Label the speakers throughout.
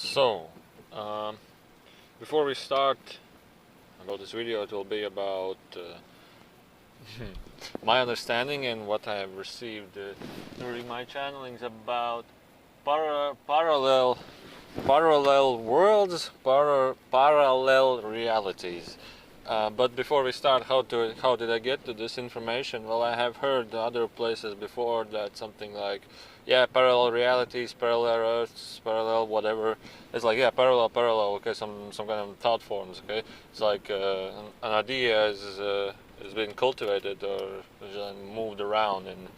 Speaker 1: So, um, before we start about this video, it will be about my understanding and what I have received during my channelings about parallel worlds, parallel realities. But before we start, how did I get to this information? Well, I have heard other places before that something like, yeah, parallel realities, parallel earths, parallel whatever. It's like, yeah, parallel, okay, some kind of thought forms, okay. It's like an idea is being cultivated or moved around in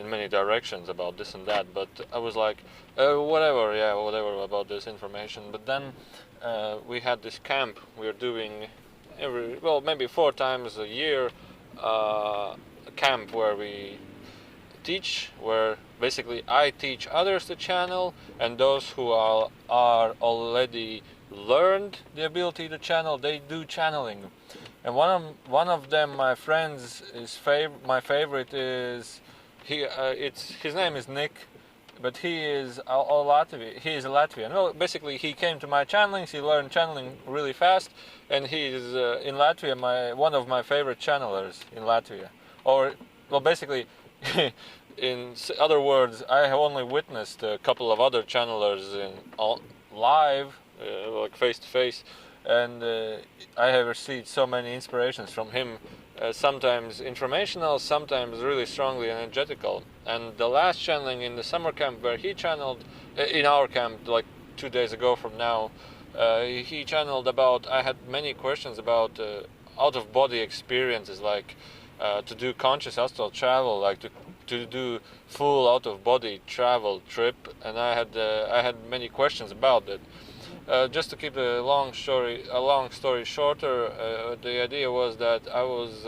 Speaker 1: many directions about this and that. But I was like, whatever about this information. But then we had this camp we were doing maybe 4 times a year, a camp where we teach, where basically I teach others to channel, and those who are already learned the ability to channel, they do channeling. And one of them, my friends, my favorite is his name is Nick, but he is He is a Latvian. Well, basically, he came to my channelings. He learned channeling really fast, and he is in Latvia one of my favorite channelers in Latvia. Or, well, basically, in other words, I have only witnessed a couple of other channelers live, like face to face, and I have received so many inspirations from him. Sometimes informational, sometimes really strongly energetical. And the last channeling in the summer camp where he channeled, in our camp like 2 days ago from now, he channeled about, I had many questions about out-of-body experiences, like to do conscious astral travel, like to do full out-of-body travel trip, and I had many questions about that. Just to keep a long story shorter, the idea was that I was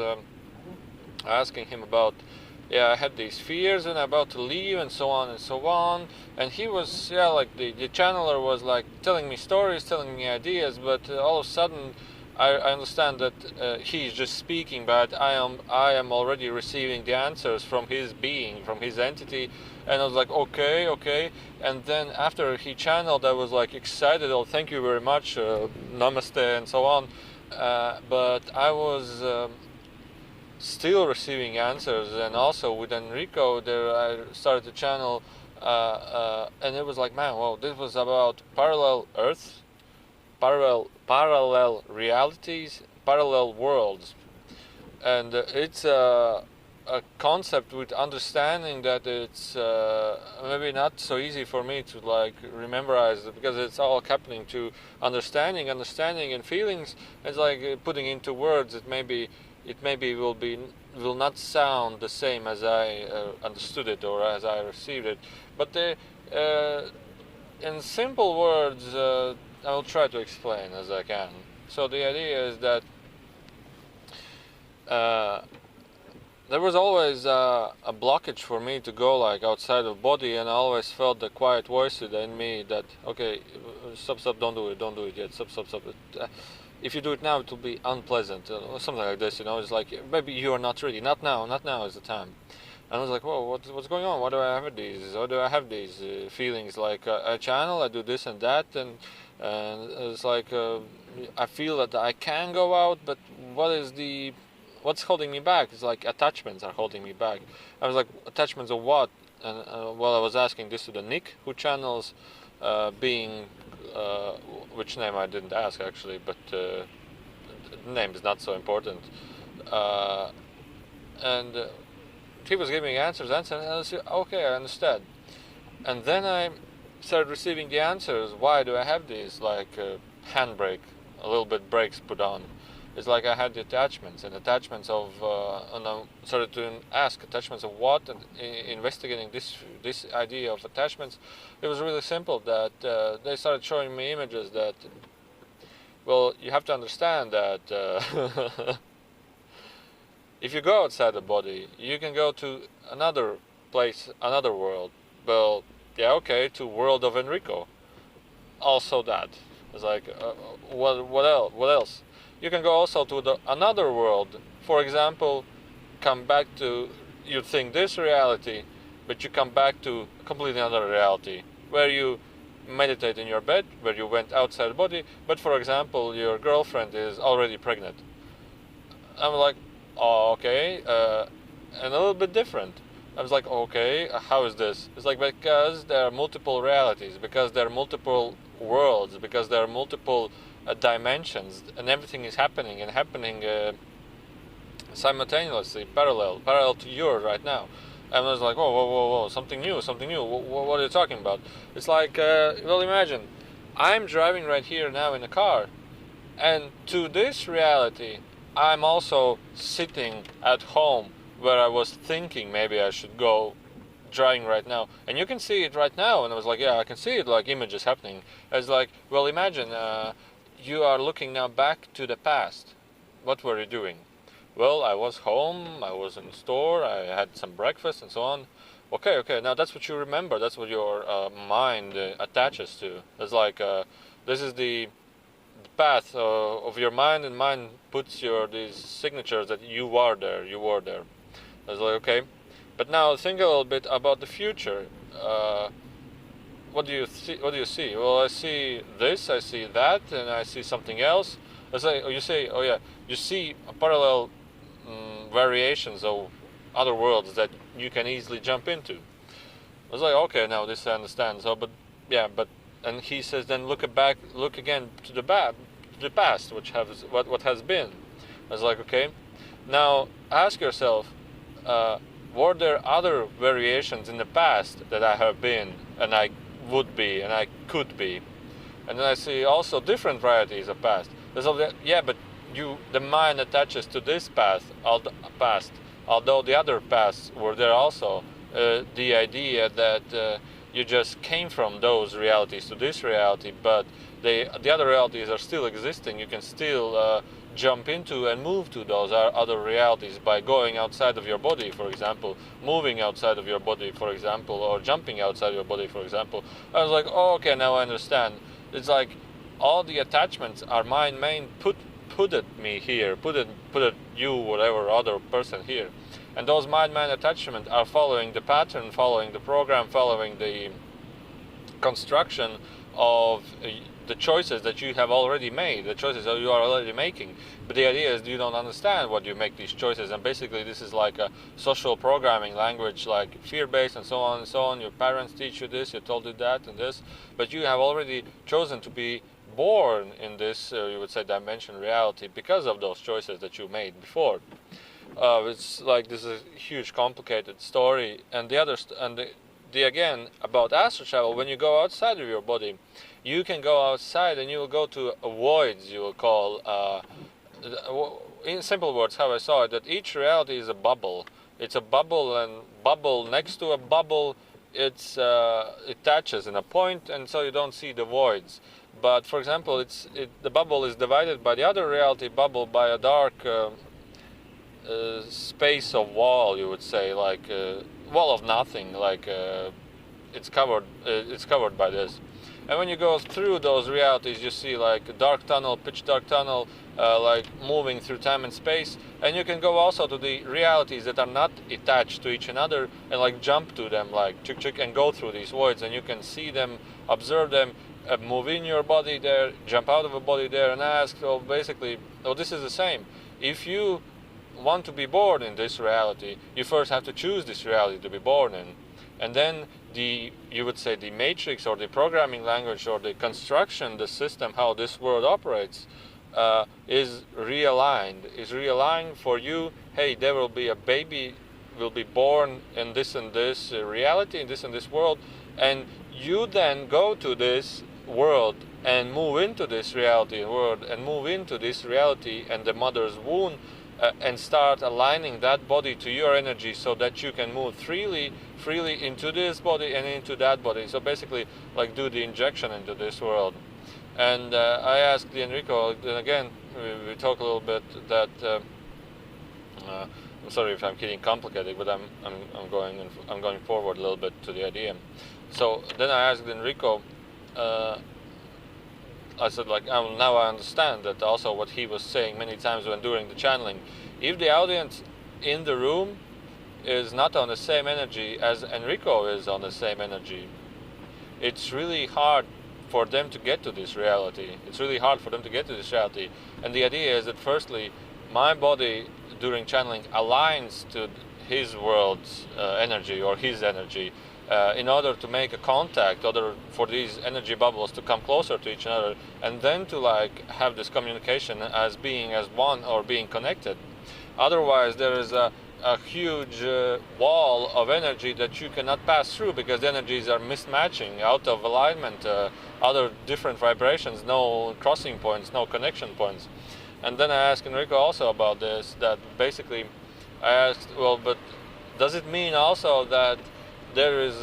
Speaker 1: asking him about, I had these fears and I'm about to leave and so on and so on, and he was, like the channeler was like telling me stories, telling me ideas, but all of a sudden I understand that he's just speaking, but I am already receiving the answers from his being, from his entity, and I was like, okay. And then after he channeled, I was like excited. Oh, thank you very much, namaste, and so on. But I was still receiving answers, and also with Enrico, there I started to channel, and it was like, man, well, this was about parallel Earths. Parallel realities, parallel worlds, and it's a concept with understanding that it's maybe not so easy for me to like memorize, because it's all happening to understanding and feelings. It's like putting into words. It maybe will not sound the same as I understood it or as I received it, but in simple words, I will try to explain as I can. So the idea is that there was always a blockage for me to go like outside of body, and I always felt the quiet voice within me that, okay, stop, don't do it yet, stop. If you do it now, it will be unpleasant, or something like this. It's like, maybe you are not ready. Not now is the time. And I was like, whoa, what's going on? Why do I have these feelings? Like I channel, I do this and that, and it's like I feel that I can go out, but what's holding me back? It's like attachments are holding me back. I was like, attachments of what? And I was asking this to the Nick who channels, which name I didn't ask actually, but the name is not so important. And he was giving me answers, and I said, okay, I understand. And then I started receiving the answers. Why do I have these, like handbrake, a little bit brakes put on? It's like I had the attachments of, and I started to ask attachments of what, and investigating this idea of attachments. It was really simple that they started showing me images that, well, you have to understand that if you go outside the body, you can go to another place, another world. Well, okay, to world of Enrico. Also that. It's like, what else? You can go also to another world. For example, come back to, you think this reality, but you come back to completely another reality, where you meditate in your bed where you went outside the body, but for example, your girlfriend is already pregnant. I'm like, oh, okay, and a little bit different. I was like, okay, how is this? It's like, because there are multiple realities, because there are multiple worlds, because there are multiple dimensions, and everything is happening and happening simultaneously, parallel to yours right now. And I was like, whoa, something new. What are you talking about? It's like, well, imagine, I'm driving right here now in a car, and to this reality, I'm also sitting at home where I was thinking maybe I should go driving right now, and you can see it right now. And I was like, yeah, I can see it, like images happening. It's like, well, imagine you are looking now back to the past. What were you doing? Well, I was home, I was in the store, I had some breakfast and so on. Okay, now that's what you remember, that's what your mind attaches to. It's like, this is the path of your mind, and mind puts these signatures that you were there. It's like, okay. But now think a little bit about the future. What do you see? Well, I see this, I see that, and I see something else. You see parallel variations of other worlds that you can easily jump into. I was like, okay, now this I understand. So, and he says, then look again to the past, what has been. I was like, okay, now ask yourself, were there other variations in the past that I have been, and I would be, and I could be? And then I see also different varieties of past. But the mind attaches to this past, although the other pasts were there also. The idea that you just came from those realities to this reality, but the other realities are still existing. You can still jump into and move to those other realities by going outside of your body, for example, moving outside of your body, for example, or jumping outside your body, for example. I was like, oh, okay, now I understand. It's like all the attachments are mind put me here, put you, whatever other person here. And those mind attachments are following the pattern, following the program, following the construction of the choices that you have already made, the choices that you are already making. But the idea is you don't understand what you make these choices, and basically this is like a social programming language, like fear-based and so on and so on. Your parents teach you this, you told you that and this, but you have already chosen to be born in this, you would say, dimension reality because of those choices that you made before. It's like this is a huge, complicated story. And again about astral travel, when you go outside of your body, you can go outside and you will go to voids. You will call, in simple words, how I saw it, that each reality is a bubble. It's a bubble, and bubble next to a bubble, it touches in a point, and so you don't see the voids. But for example, the bubble is divided by the other reality bubble by a dark space of wall, you would say, like wall of nothing, like it's covered by this. And when you go through those realities, you see like a dark tunnel, pitch dark tunnel, like moving through time and space. And you can go also to the realities that are not attached to each another and like jump to them, like chuk and go through these voids, and you can see them, observe them, move in your body there, jump out of a body there, and ask, this is the same. If you want to be born in this reality, you first have to choose this reality to be born in. And then you would say the matrix or the programming language or the construction, the system, how this world operates, is realigned for you. Hey, there will be a baby, will be born in this and this reality, in this world, and you then go to this world and move into this reality world and move into this reality and the mother's womb, and start aligning that body to your energy so that you can move freely into this body and into that body. So basically, like, do the injection into this world. And I asked Enrico, and again, we talk a little bit that. I'm sorry if I'm getting complicated, but I'm going forward a little bit to the idea. So then I asked Enrico. I said, like, now I understand that also what he was saying many times when doing the channeling. If the audience in the room is not on the same energy as Enrico is on the same energy, it's really hard for them to get to this reality. It's really hard for them to get to this reality. And the idea is that firstly, my body during channeling aligns to his world's energy or his energy in order to make a contact, for these energy bubbles to come closer to each other, and then to like have this communication as being as one or being connected. Otherwise, there is a huge wall of energy that you cannot pass through because the energies are mismatching, out of alignment, other different vibrations, no crossing points, no connection points. And then I asked Enrico also about this, that basically I asked, well, but does it mean also that there is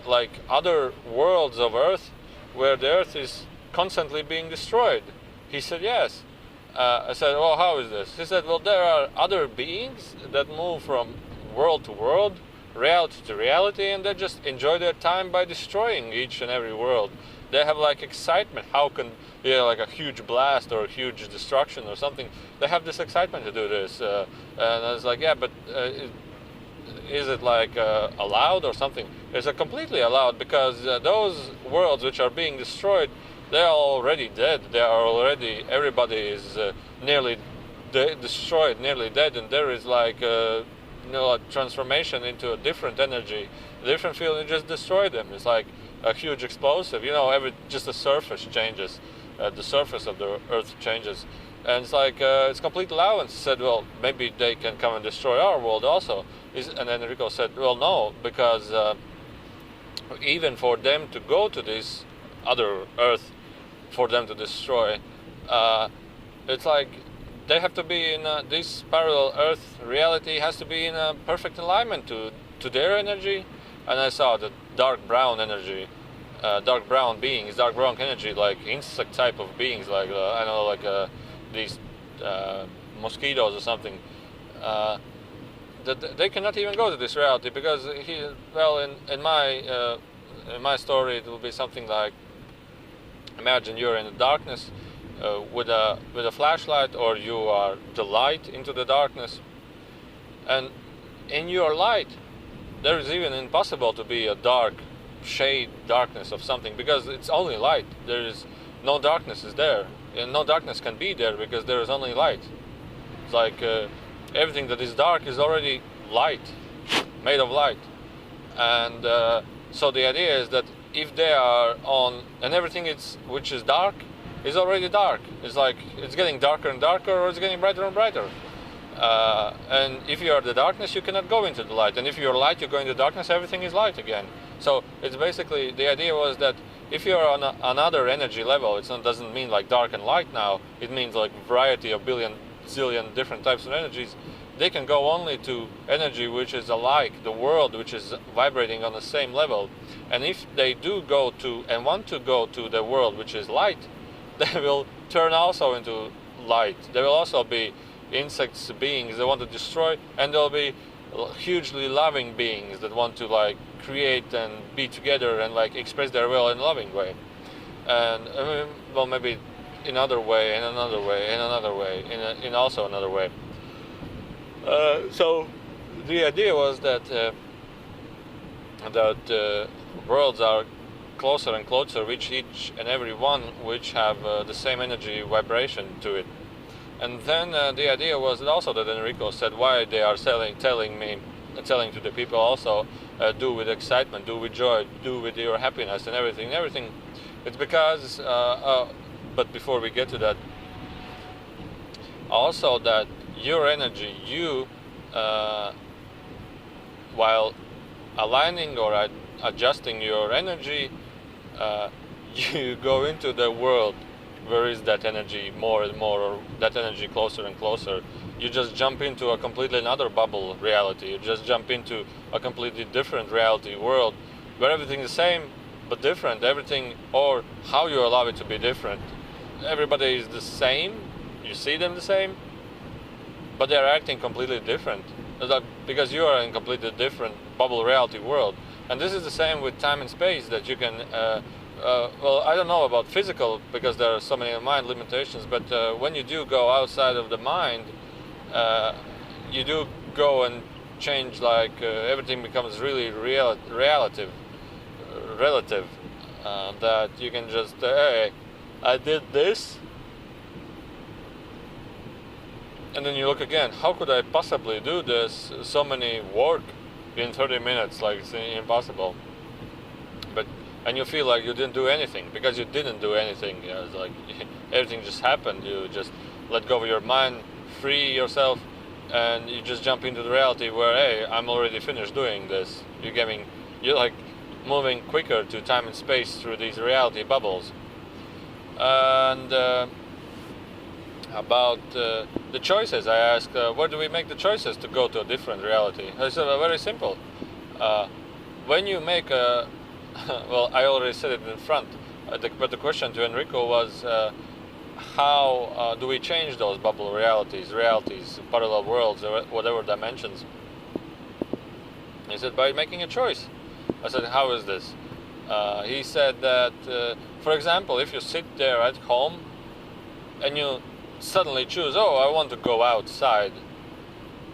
Speaker 1: like other worlds of Earth where the Earth is constantly being destroyed? He said yes. I said, well, how is this? He said, well, there are other beings that move from world to world, reality to reality, and they just enjoy their time by destroying each and every world. They have like excitement. How can, like a huge blast or a huge destruction or something, they have this excitement to do this. And I was like, yeah, but is it like allowed or something? It's completely allowed, because those worlds which are being destroyed, they are already dead. They are already, everybody is nearly destroyed, nearly dead, and there is like a transformation into a different energy, a different field, and just destroy them. It's like a huge explosive. Just the surface changes, the surface of the Earth changes, and it's like it's complete allowance. He said, well, maybe they can come and destroy our world also. And then Enrico said, well, no, because even for them to go to this other Earth, for them to destroy, it's like they have to be in this parallel Earth reality has to be in a perfect alignment to their energy. And I saw the dark brown energy, dark brown beings, dark brown energy, like insect type of beings, like I know, like these mosquitoes or something. That they cannot even go to this reality, because in my story it will be something like, imagine you're in the darkness with a flashlight, or you are the light into the darkness, and in your light there is even impossible to be a dark shade darkness of something, because it's only light. There is no darkness is there, and no darkness can be there because there is only light. It's like everything that is dark is already light, made of light. And so the idea is that if they are on, and everything which is dark is already dark. It's like it's getting darker and darker, or it's getting brighter and brighter. And if you are the darkness, you cannot go into the light. And if you're light, you go into darkness, everything is light again. So it's basically, the idea was that if you're on another energy level, doesn't mean like dark and light now. It means like variety of zillion different types of energies. They can go only to energy which is alike, the world which is vibrating on the same level. And if they do go to and want to go to the world which is light, they will turn also into light. There will also be insects, beings that want to destroy, and there'll be hugely loving beings that want to like create and be together and like express their will in a loving way. And well, maybe in another way, in another way, in another way, in also another way. So the idea was that worlds are closer and closer, which each and every one which have the same energy vibration to it. And then the idea was also that Enrico said why they are telling to the people also, do with excitement, do with joy, do with your happiness and everything. It's because, but before we get to that, also that your energy, while aligning or adjusting your energy, you go into the world where is that energy more and more, or that energy closer and closer. You just jump into a completely another bubble reality. You just jump into a completely different reality world where everything is the same but different. Everything, or how you allow it to be different. Everybody is the same. You see them the same, but they are acting completely different. Because you are in a completely different bubble reality world. And this is the same with time and space, that you can well, I don't know about physical, because there are so many mind limitations, but when you do go outside of the mind, you do go and change, like everything becomes really relative. that you can just, hey, I did this, and then you look again, how could I possibly do this so many work in 30 minutes? Like, it's impossible. But and you feel like you didn't do anything because you didn't do anything. It's like everything just happened. You just let go of your mind, free yourself, and you just jump into the reality where, hey, I'm already finished doing this. You're like moving quicker to time and space through these reality bubbles. And about the choices, I asked, where do we make the choices to go to a different reality? I said, very simple. When you make a well, I already said it in front, but the question to Enrico was, how do we change those bubble realities, parallel worlds, or whatever dimensions? He said, by making a choice. I said, how is this? He said that, for example, if you sit there at home and you suddenly choose, oh, I want to go outside,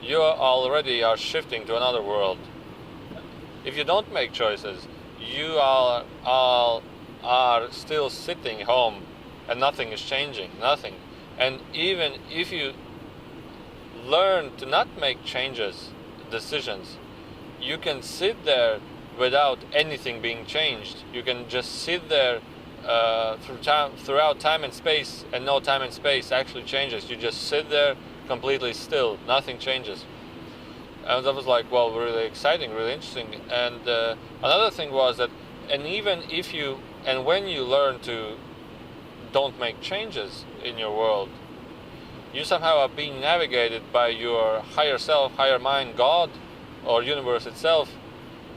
Speaker 1: you already are shifting to another world. If you don't make choices, you are still sitting home and nothing is changing, nothing. And even if you learn to not make decisions, you can sit there without anything being changed. You can just sit there throughout time and space, and no time and space actually changes. You just sit there completely still, nothing changes. And that was like, well, really exciting, really interesting. And another thing was that, when you learn to don't make changes in your world, you somehow are being navigated by your higher self, higher mind, God, or universe itself,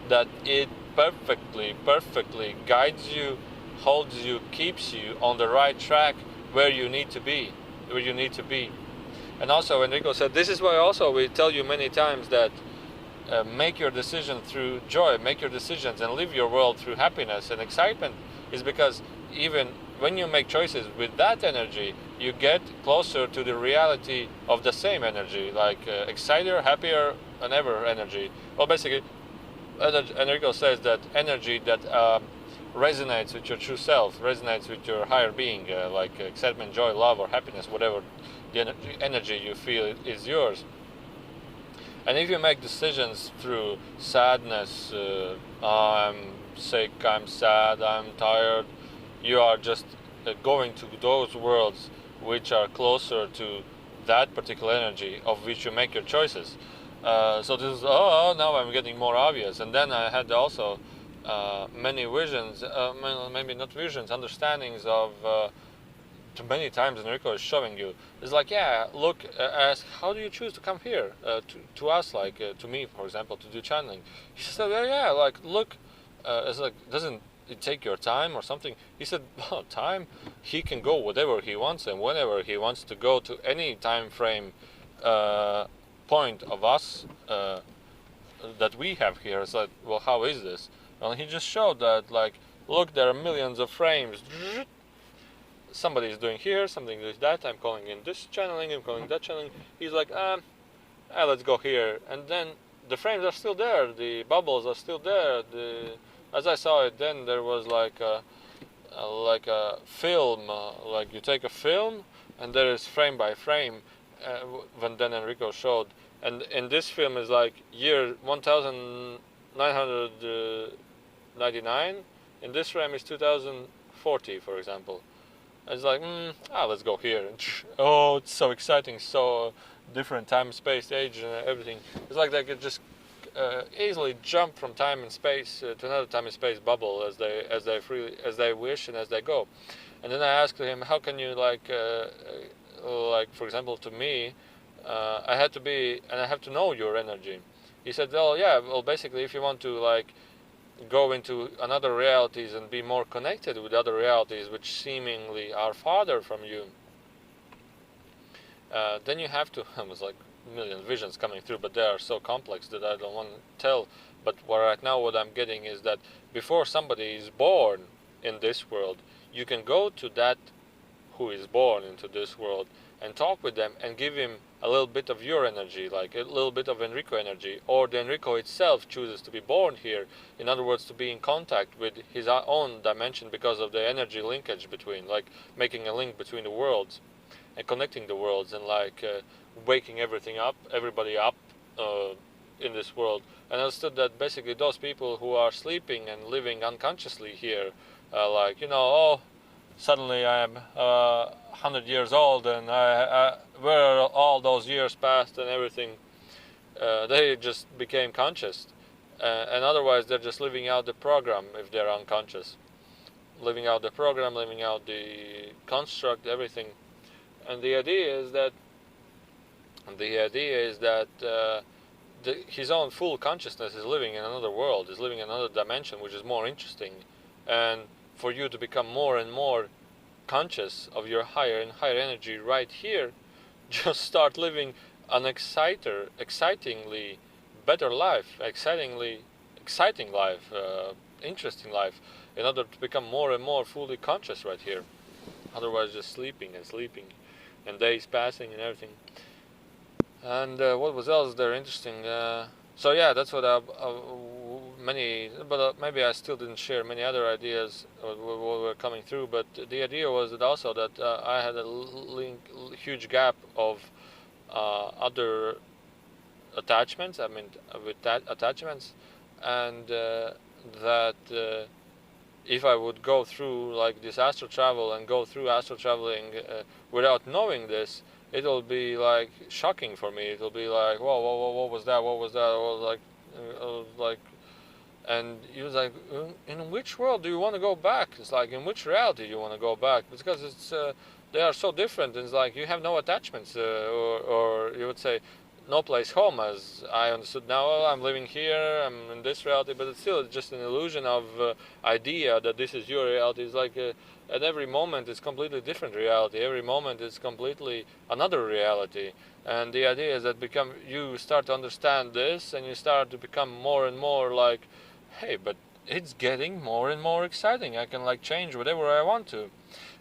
Speaker 1: that it perfectly guides you, holds you, keeps you on the right track where you need to be. And also Enrico said, this is why also we tell you many times that make your decision through joy, make your decisions and live your world through happiness and excitement, is because even when you make choices with that energy, you get closer to the reality of the same energy, like excited, happier than ever energy. Well, basically, Enrico says that energy that resonates with your true self, resonates with your higher being, like excitement, joy, love, or happiness, whatever the energy you feel is yours. And if you make decisions through sadness, I'm sick, I'm sad, I'm tired, you are just going to those worlds which are closer to that particular energy of which you make your choices. So this is, now I'm getting more obvious. And then I had also many visions, maybe not visions, understandings of too many times Enrico is showing you. It's like, yeah, look, ask, how do you choose to come here to us, like to me, for example, to do channeling? He said, yeah, like, look, it's like, doesn't it take your time or something? He said, well, time, he can go whatever he wants and whenever he wants to go to any time frame point of us that we have here. It's like, well, how is this? Well, he just showed that, like, look, there are millions of frames. Somebody is doing here, something doing that. I'm calling in this channeling, I'm calling that channeling. He's like, let's go here. And then the frames are still there, the bubbles are still there. As I saw it, then there was like a film, like you take a film, and there is frame by frame. When then Enrico showed, and in this film is like year 1999. In this frame is 2040, for example. It's like, let's go here. Oh, it's so exciting, so different time, space, age, and everything. It's like they could just easily jump from time and space to another time and space bubble as they wish and as they go. And then I asked him, how can you like for example, to me, I have to know your energy. He said, well, basically, if you want to like go into another realities and be more connected with other realities which seemingly are farther from you, then you have to, it was like a million visions coming through, but they are so complex that I don't want to tell. But right now what I'm getting is that before somebody is born in this world, you can go to that who is born into this world and talk with them and give him a little bit of your energy, like a little bit of Enrico energy, or the Enrico itself chooses to be born here, in other words, to be in contact with his own dimension because of the energy linkage between, like making a link between the worlds and connecting the worlds, and like waking everybody up in this world. And I understood that basically those people who are sleeping and living unconsciously here, like, oh, suddenly I am 100 years old, and where are all those years passed and everything, they just became conscious. And otherwise they're just living out the program if they're unconscious. Living out the program, living out the construct, everything. And the idea is that his own full consciousness is living in another world, is living in another dimension, which is more interesting. And for you to become more and more conscious of your higher and higher energy right here, just start living an excitingly better life, exciting life, interesting life, in order to become more and more fully conscious right here. Otherwise, just sleeping and sleeping, and days passing and everything. And what was else there interesting? So yeah, that's what many, but maybe I still didn't share many other ideas what were coming through. But the idea was that also that I had a huge gap of other attachments. I mean, with that attachments, and that if I would go through like this astral travel and go through astral traveling without knowing this, it'll be like shocking for me. It'll be like, whoa, whoa, whoa, what was that? What was that? Like, and he was like, in which world do you want to go back? It's like, in which reality do you want to go back? Because it's they are so different. It's like you have no attachments, or you would say, no place home, as I understood now. Well, I'm living here, I'm in this reality, but it's still just an illusion of idea that this is your reality. It's like at every moment it's completely different reality. Every moment is completely another reality. And the idea is that you start to understand this, and you start to become more and more like, hey, but it's getting more and more exciting. I can like change whatever I want to.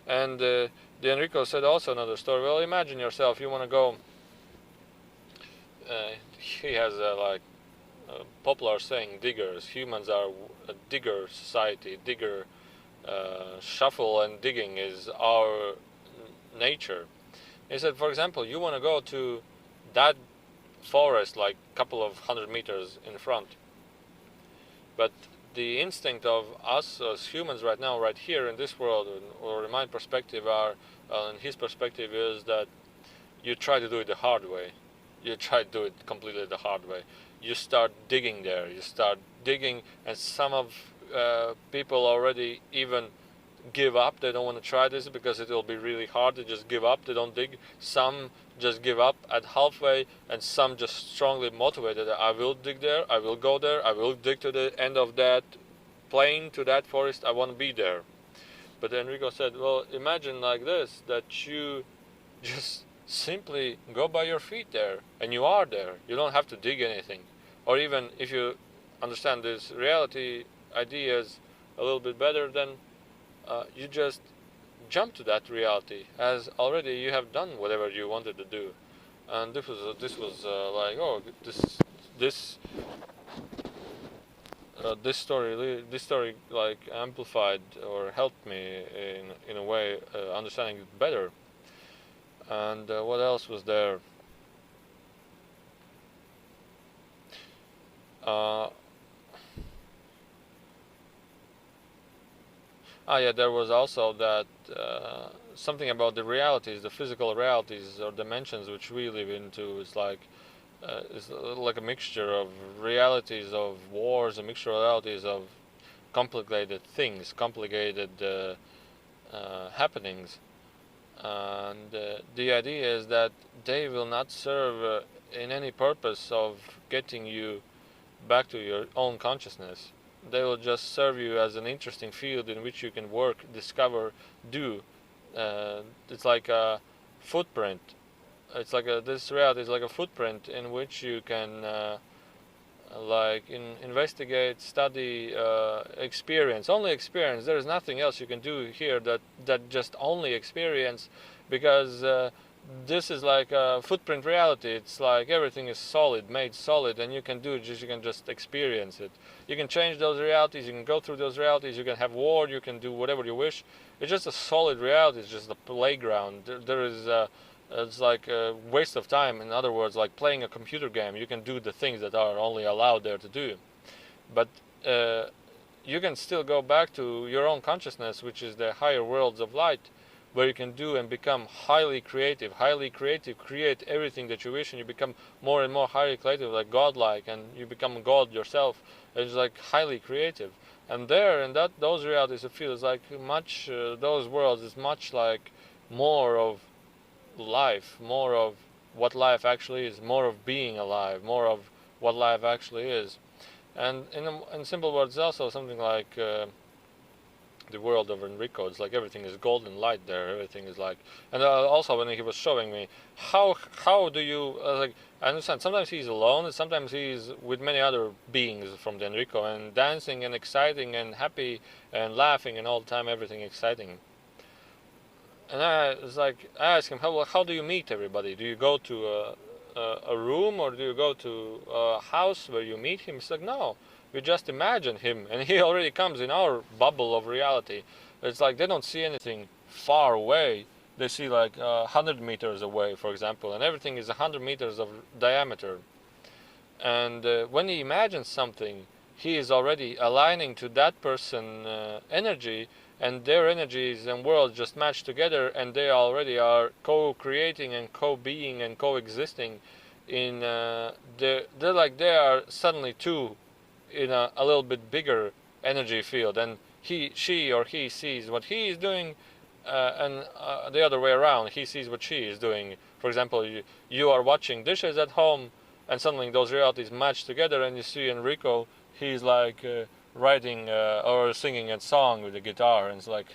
Speaker 1: And the Enrico said also another story. Well, imagine yourself, you want to go. He has a popular saying, diggers. Humans are a digger society. Digger, shuffle and digging is our nature. He said, for example, you want to go to that forest like a couple of 100 meters in front. But the instinct of us as humans right now, right here in this world, or in my perspective, in his perspective, is that you try to do it the hard way. You try to do it completely the hard way. You start digging there. You start digging, and some of people already even give up. They don't want to try this because it will be really hard. They just give up. They don't dig. Some just give up at halfway, and some just strongly motivated. I will dig there. I will go there. I will dig to the end of that plain, to that forest. I want to be there. But Enrico said, well, imagine like this, that you just simply go by your feet there, and you are there. You don't have to dig anything. Or even if you understand this reality ideas a little bit better, then you just jump to that reality, as already you have done whatever you wanted to do. And this was like, oh, this story like amplified or helped me in a way understanding it better. And what else was there? Yeah, there was also that something about the realities, the physical realities or dimensions which we live into. It's like a mixture of realities of wars, a mixture of realities of complicated things, complicated happenings. And the idea is that they will not serve in any purpose of getting you back to your own consciousness. They will just serve you as an interesting field in which you can work, discover, do. It's like a footprint. It's like this reality is like a footprint in which you can investigate, study, experience. Only experience. There is nothing else you can do here that just only experience, because this is like a footprint reality. It's like everything is solid, made solid, and you can do it. You can just experience it. You can change those realities. You can go through those realities. You can have war. You can do whatever you wish. It's just a solid reality. It's just a playground. There is it's like a waste of time. In other words, like playing a computer game. You can do the things that are only allowed there to do, but you can still go back to your own consciousness, which is the higher worlds of light, where you can do and become highly creative, create everything that you wish, and you become more and more highly creative, like godlike, and you become God yourself. It's like highly creative, and there in that those realities, it feels like much those worlds is much like more of life, more of what life actually is, more of being alive, more of what life actually is. And in simple words, also something like the world of Enrico. It's like everything is golden light there. Everything is like, and also when he was showing me how do you like. I understand. Sometimes he's alone, and sometimes he's with many other beings from the Enrico, and dancing and exciting and happy and laughing and all the time. Everything exciting. And I was like, I asked him, how do you meet everybody? Do you go to a room, or do you go to a house where you meet him? He's like, no, we just imagine him, and he already comes in our bubble of reality. It's like they don't see anything far away. They see like 100 meters away, for example, and everything is 100 meters of diameter. And when he imagines something, he is already aligning to that person energy, and their energies and worlds just match together, and they already are co-creating and co-being and coexisting in they're like they are suddenly two in a little bit bigger energy field, and she or he sees what he is doing, and the other way around, he sees what she is doing. For example, you are watching dishes at home, and suddenly those realities match together, and you see Enrico, he's like writing or singing a song with the guitar, and it's like,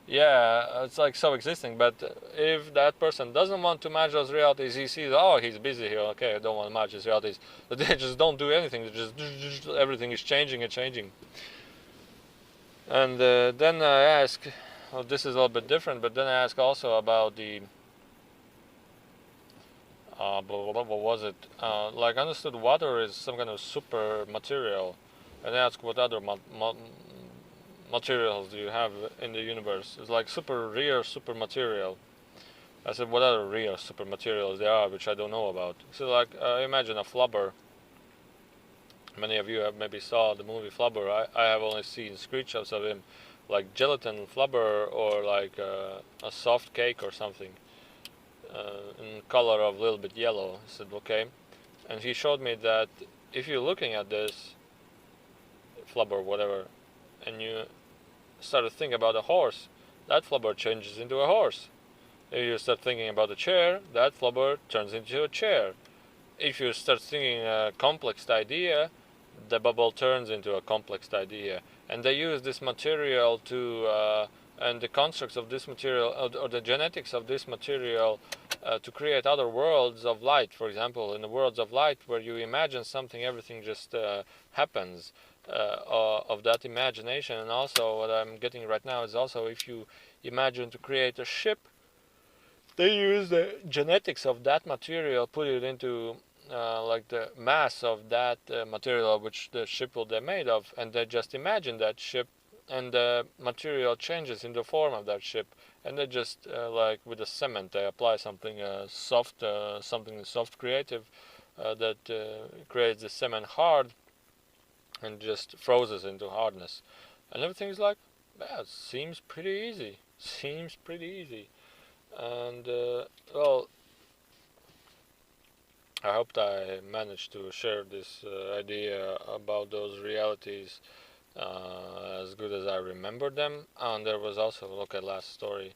Speaker 1: yeah, it's like so existing. But if that person doesn't want to match those realities, he sees, oh, he's busy here, okay, I don't want to match his realities. But they just don't do anything. They just everything is changing and changing. And then I ask, well, this is a little bit different, but then I ask also about the what was it? Like, understood water is some kind of super material, and I ask what other materials do you have in the universe? It's like super rare super material. I said, what other rare super materials there are which I don't know about? So like, imagine a flubber. Many of you have maybe saw the movie Flubber. I have only seen screenshots of him, like gelatin flubber, or like a soft cake or something, in color of a little bit yellow. I said, okay. And he showed me that if you're looking at this flubber, whatever, and you start to think about a horse, that flubber changes into a horse. If you start thinking about a chair, that flubber turns into a chair. If you start thinking a complex idea, the bubble turns into a complex idea. And they use this material to, and the constructs of this material, or the genetics of this material, to create other worlds of light. For example, in the worlds of light, where you imagine something, everything just happens of that imagination. And also, what I'm getting right now is also, if you imagine to create a ship, they use the genetics of that material, put it into like the mass of that material which the ship will be made of, and they just imagine that ship, and the material changes in the form of that ship, and they just like with the cement they apply something soft, something soft creative that creates the cement hard and just freezes into hardness, and everything is like, yeah, it seems pretty easy. Seems pretty easy. And well, I hope I managed to share this idea about those realities as good as I remember them. And there was also, look at last story,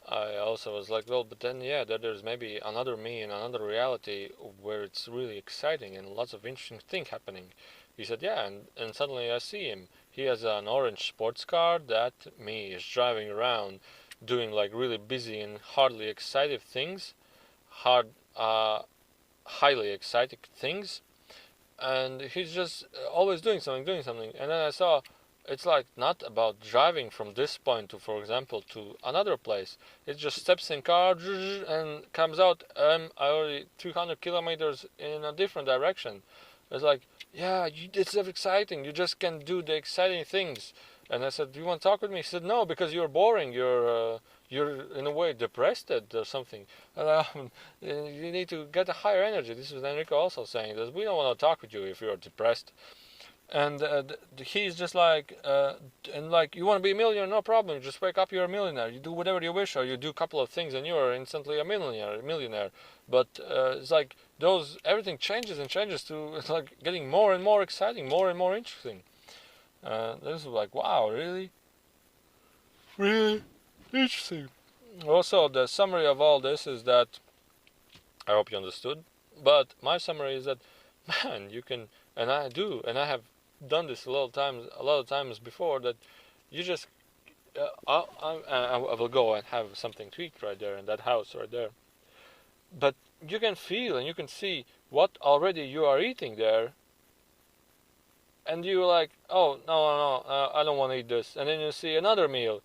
Speaker 1: I also was like, well, but then yeah, there's maybe another me in another reality where it's really exciting and lots of interesting things happening. He said, yeah, and suddenly I see him. He has an orange sports car that me is driving around, doing like really busy and hardly excited things, hard, highly excited things, and he's just always doing something. And then I saw, it's like not about driving from this point to, for example, to another place. It just steps in car and comes out. I already 200 kilometers in a different direction. It's like, yeah, it's exciting. You just can do the exciting things. And I said, do you want to talk with me? He said, no, because you're boring. You're in a way depressed or something. And, you need to get a higher energy. This was Enrico also saying that we don't want to talk with you if you're depressed. And he's just like, and like, you want to be a millionaire, no problem. You just wake up, you're a millionaire. You do whatever you wish, or you do a couple of things, and you're instantly a millionaire. But it's like those everything changes and changes to it's like getting more and more exciting, more and more interesting. This is like, wow, really, really interesting. Also, the summary of all this is that I hope you understood. But my summary is that, man, you can, and I do, and I have done this a lot of times before. That you just, I will go and have something tweaked right there in that house right there. But you can feel and you can see what already you are eating there, and you're like, oh no, I don't want to eat this, and then you see another meal.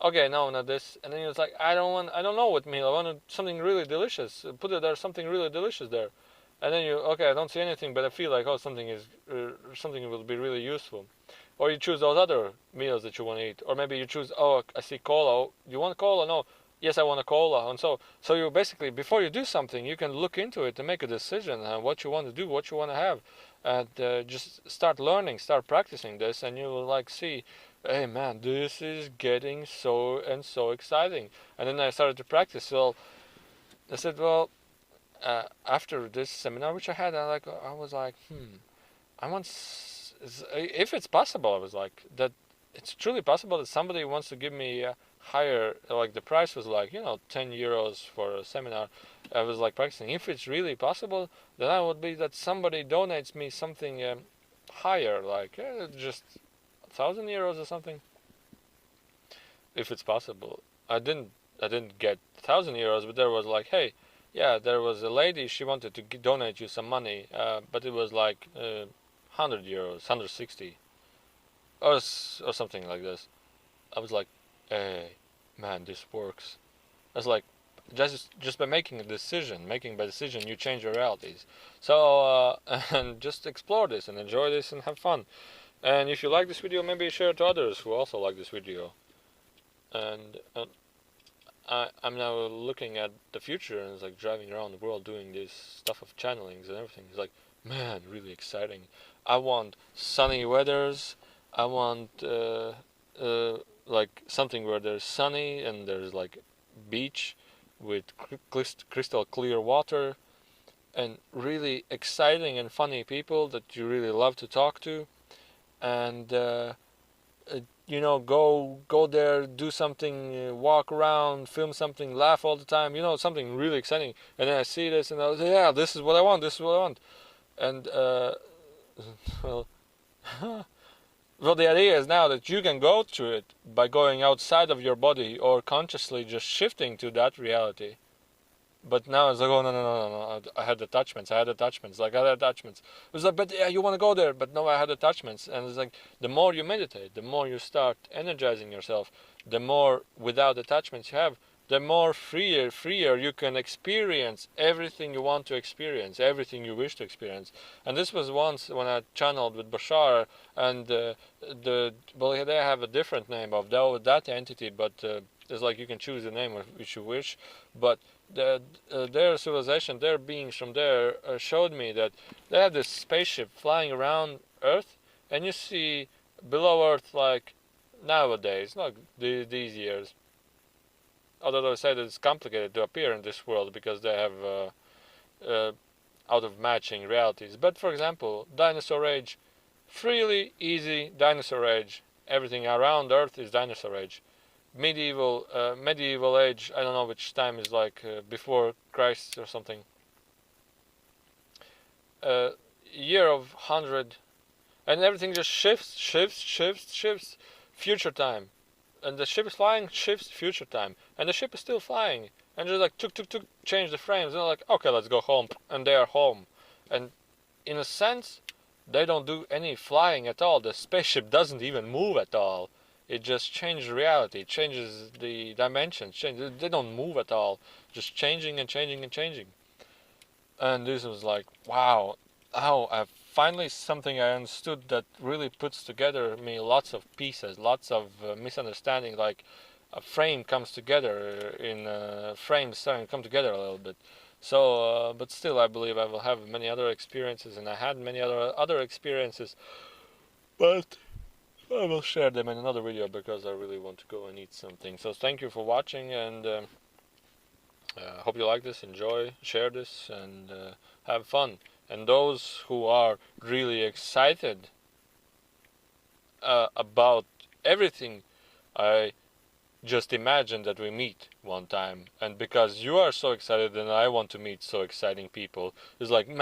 Speaker 1: Okay, no, not this, and then it's like, I don't know what meal. I want something really delicious. Put it there, something really delicious there. And then you, okay, I don't see anything, but I feel like, oh, something will be really useful. Or you choose those other meals that you want to eat, or maybe you choose, oh, I see cola. You want cola? No, yes, I want a cola. And so you basically, before you do something, you can look into it and make a decision on what you want to do, what you want to have, and just start learning, start practicing this, and you will like see, hey man, this is getting so and so exciting. And then I started to practice. Well, I said, well, after this seminar which I had, I was like, I want, if it's possible, I was like, that it's truly possible that somebody wants to give me a higher, like the price was like, 10 euros for a seminar. I was like practicing. If it's really possible, then I would be that somebody donates me something higher, like just 1,000 euros or something. If it's possible, I didn't get 1,000 euros, but there was like, hey, yeah, there was a lady, she wanted to donate you some money, but it was like 100 euros, 160, or something like this. I was like, hey, man, this works. I was like, just by making by decision, you change your realities. So, and just explore this and enjoy this and have fun. And if you like this video, maybe share it to others who also like this video. And I'm now looking at the future and it's like driving around the world doing this stuff of channelings and everything. It's like, man, really exciting. I want sunny weathers. I want like something where there's sunny and there's like beach with crystal clear water and really exciting and funny people that you really love to talk to. And go there, do something, walk around, film something, laugh all the time, something really exciting. And then I see this and I was, yeah, this is what I want, and well, well, the idea is now that you can go to it by going outside of your body or consciously just shifting to that reality. But now it's like, oh, no. I had attachments. It was like, but yeah, you want to go there. But no, I had attachments. And it's like, the more you meditate, the more you start energizing yourself, the more without attachments you have, the more freer you can experience everything you want to experience, everything you wish to experience. And this was once when I channeled with Bashar, and well, they have a different name of that entity, but it's like you can choose the name which you wish. But their civilization, their beings from there showed me that they have this spaceship flying around Earth, and you see below Earth, like nowadays, not these years. Although I say that it's complicated to appear in this world because they have out of matching realities. But for example, dinosaur age, freely easy dinosaur age. Everything around Earth is dinosaur age. Medieval age, I don't know which time is, like before Christ or something. Year of 100, and everything just shifts. Future time, and the ship is flying, shifts future time, and the ship is still flying, and just like tuk, change the frames, and they're like, okay, let's go home, and they are home. And in a sense, They don't do any flying at all. The spaceship doesn't even move at all. It just changes reality, it changes the dimensions, they don't move at all. Just changing and changing and changing. And this was like, wow, how I finally something I understood that really puts together me lots of pieces, lots of misunderstanding. Like a frame comes together in frames starting to come together a little bit. So, but still, I believe I will have many other experiences, and I had many other experiences, but I will share them in another video because I really want to go and eat something. So thank you for watching, and hope you like this, enjoy, share this, and have fun. And those who are really excited about everything, I just imagine that we meet one time. And because you are so excited and I want to meet so exciting people, it's like, man,